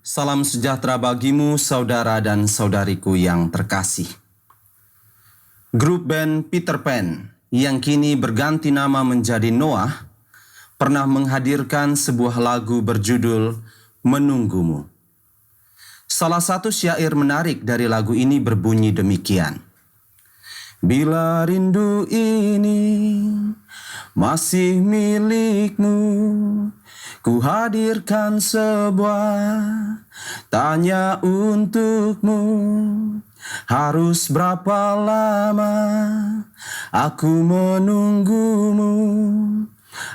Salam sejahtera bagimu, saudara dan saudariku yang terkasih. Grup band Peter Pan yang kini berganti nama menjadi Noah pernah menghadirkan sebuah lagu berjudul Menunggumu. Salah satu syair menarik dari lagu ini berbunyi demikian. Bila rindu ini masih milikmu, ku hadirkan sebuah tanya untukmu. Harus berapa lama aku menunggumu,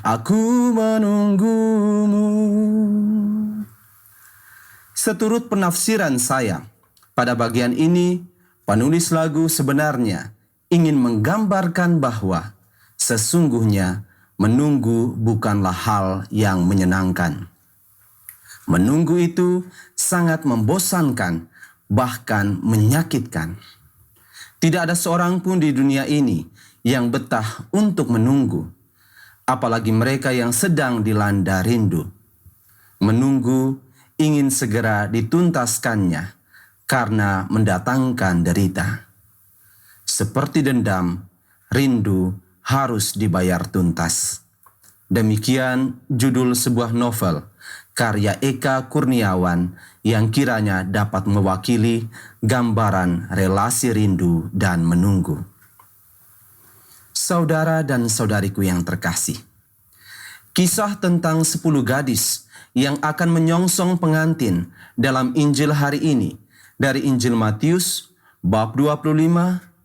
aku menunggumu. Seturut penafsiran saya, pada bagian ini penulis lagu sebenarnya ingin menggambarkan bahwa sesungguhnya menunggu bukanlah hal yang menyenangkan. Menunggu itu sangat membosankan, bahkan menyakitkan. Tidak ada seorang pun di dunia ini yang betah untuk menunggu, apalagi mereka yang sedang dilanda rindu. Menunggu ingin segera dituntaskannya karena mendatangkan derita. Seperti dendam, rindu harus dibayar tuntas. Demikian judul sebuah novel karya Eka Kurniawan yang kiranya dapat mewakili gambaran relasi rindu dan menunggu. Saudara dan saudariku yang terkasih, kisah tentang 10 gadis yang akan menyongsong pengantin dalam Injil hari ini dari Injil Matius bab 25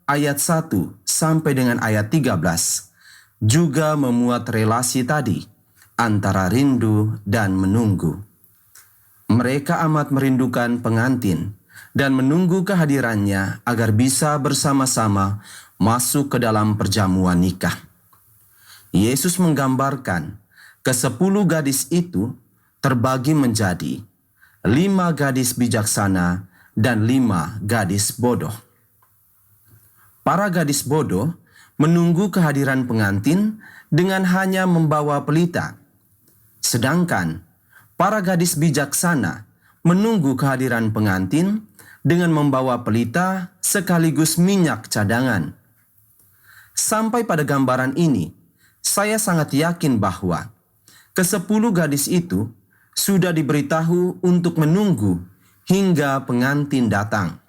ayat 1 sampai dengan ayat 13 juga memuat relasi tadi antara rindu dan menunggu. Mereka amat merindukan pengantin dan menunggu kehadirannya agar bisa bersama-sama masuk ke dalam perjamuan nikah. Yesus menggambarkan ke-10 gadis itu terbagi menjadi 5 gadis bijaksana dan 5 gadis bodoh. Para gadis bodoh menunggu kehadiran pengantin dengan hanya membawa pelita. Sedangkan para gadis bijaksana menunggu kehadiran pengantin dengan membawa pelita sekaligus minyak cadangan. Sampai pada gambaran ini, saya sangat yakin bahwa ke-10 gadis itu sudah diberitahu untuk menunggu hingga pengantin datang.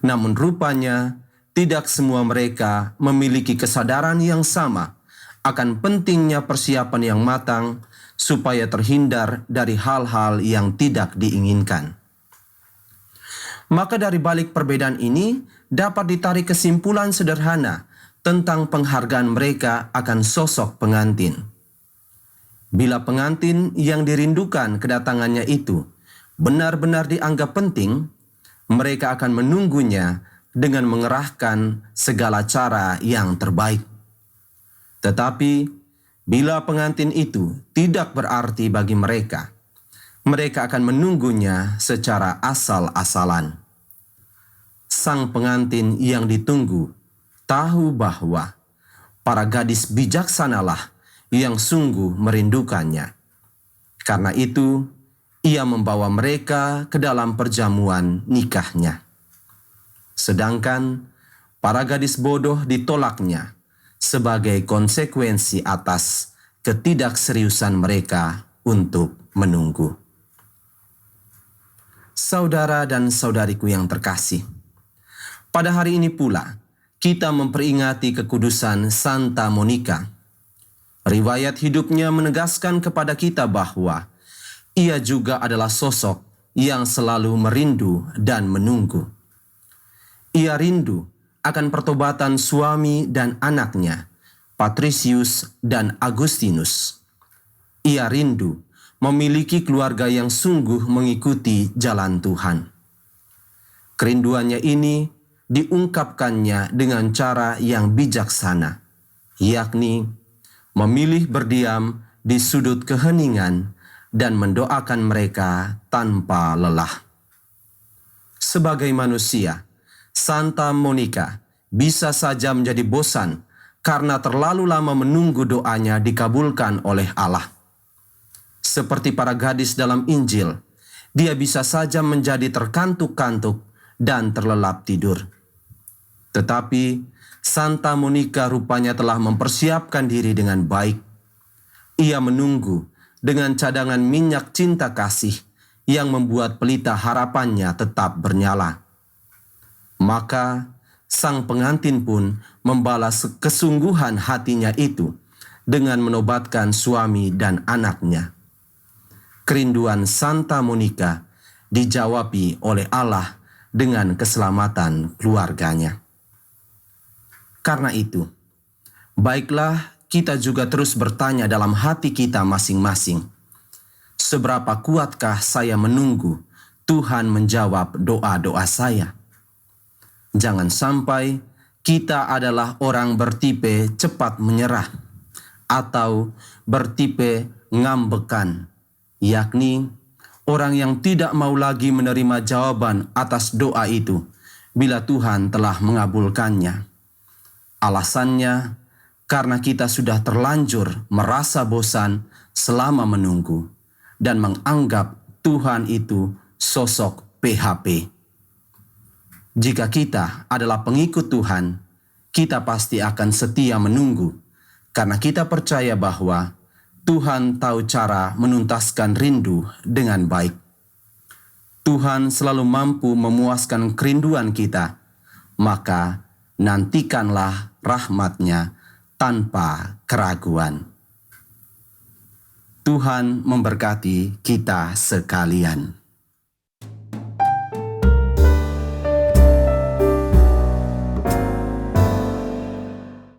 Namun rupanya tidak semua mereka memiliki kesadaran yang sama akan pentingnya persiapan yang matang supaya terhindar dari hal-hal yang tidak diinginkan. Maka dari balik perbedaan ini dapat ditarik kesimpulan sederhana tentang penghargaan mereka akan sosok pengantin. Bila pengantin yang dirindukan kedatangannya itu benar-benar dianggap penting, mereka akan menunggunya dengan mengerahkan segala cara yang terbaik. Tetapi bila pengantin itu tidak berarti bagi mereka, mereka akan menunggunya secara asal-asalan. Sang pengantin yang ditunggu tahu bahwa para gadis bijaksanalah yang sungguh merindukannya. Karena itu, ia membawa mereka ke dalam perjamuan nikahnya. Sedangkan para gadis bodoh ditolaknya sebagai konsekuensi atas ketidakseriusan mereka untuk menunggu. Saudara dan saudariku yang terkasih, pada hari ini pula kita memperingati kekudusan Santa Monica. Riwayat hidupnya menegaskan kepada kita bahwa ia juga adalah sosok yang selalu merindu dan menunggu. Ia rindu akan pertobatan suami dan anaknya, Patricius dan Agustinus. Ia rindu memiliki keluarga yang sungguh mengikuti jalan Tuhan. Kerinduannya ini diungkapkannya dengan cara yang bijaksana, yakni memilih berdiam di sudut keheningan dan mendoakan mereka tanpa lelah. Sebagai manusia, Santa Monica bisa saja menjadi bosan karena terlalu lama menunggu doanya dikabulkan oleh Allah. Seperti para gadis dalam Injil dia bisa saja menjadi terkantuk-kantuk dan terlelap tidur. Tetapi Santa Monica rupanya telah mempersiapkan diri dengan baik. Ia menunggu dengan cadangan minyak cinta kasih yang membuat pelita harapannya tetap bernyala. Maka sang pengantin pun membalas kesungguhan hatinya itu dengan menobatkan suami dan anaknya. Kerinduan Santa Monica dijawabi oleh Allah dengan keselamatan keluarganya. Karena itu, baiklah kita juga terus bertanya dalam hati kita masing-masing, seberapa kuatkah saya menunggu Tuhan menjawab doa-doa saya? Jangan sampai kita adalah orang bertipe cepat menyerah atau bertipe ngambekan, yakni orang yang tidak mau lagi menerima jawaban atas doa itu bila Tuhan telah mengabulkannya. Alasannya karena kita sudah terlanjur merasa bosan selama menunggu dan menganggap Tuhan itu sosok PHP. Jika kita adalah pengikut Tuhan, kita pasti akan setia menunggu karena kita percaya bahwa Tuhan tahu cara menuntaskan rindu dengan baik. Tuhan selalu mampu memuaskan kerinduan kita, maka nantikanlah rahmat-Nya tanpa keraguan. Tuhan memberkati kita sekalian.